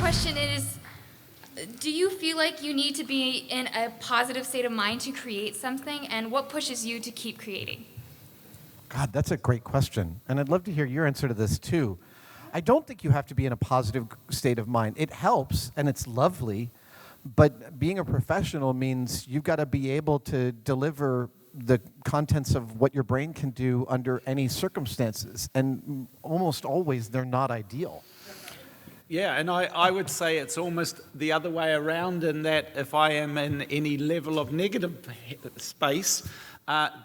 question is, do you feel like you need to be in a positive state of mind to create something, and what pushes you to keep creating? God, that's a great question. And I'd love to hear your answer to this too. I don't think you have to be in a positive state of mind. It helps and it's lovely, but being a professional means you've got to be able to deliver the contents of what your brain can do under any circumstances. And almost always they're not ideal. Yeah, and I would say it's almost the other way around in that if I am in any level of negative space,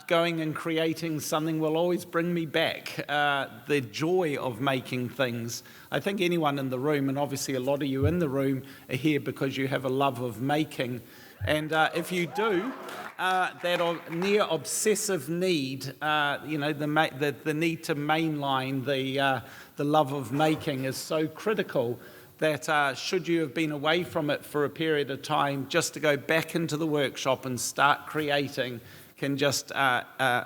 going and creating something will always bring me back. The joy of making things. I think anyone in the room, and obviously a lot of you in the room, are here because you have a love of making. And if you do, that near obsessive need, the need to mainline the love of making is so critical that should you have been away from it for a period of time, just to go back into the workshop and start creating can just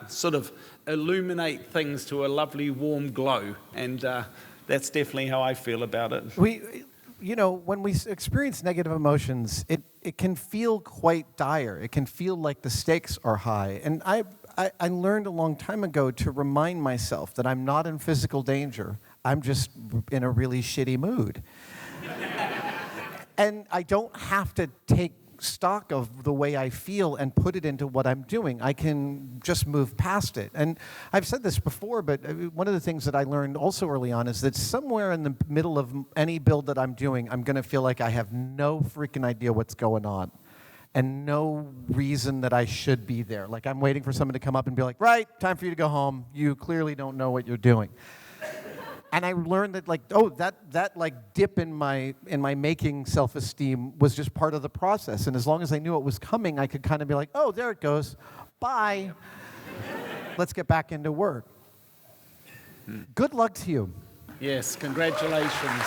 sort of illuminate things to a lovely warm glow. And that's definitely how I feel about it. When we experience negative emotions, it can feel quite dire. It can feel like the stakes are high. And I learned a long time ago to remind myself that I'm not in physical danger. I'm just in a really shitty mood. And I don't have to take stock of the way I feel and put it into what I'm doing. I can just move past it. And I've said this before, but one of the things that I learned also early on is that somewhere in the middle of any build that I'm doing, I'm going to feel like I have no freaking idea what's going on and no reason that I should be there. Like I'm waiting for someone to come up and be like, right, time for you to go home. You clearly don't know what you're doing. And I learned that that dip in my making self-esteem was just part of the process. And as long as I knew it was coming, I could kind of be like, oh, there it goes. Bye. Let's get back into work. Good luck to you. Yes, congratulations.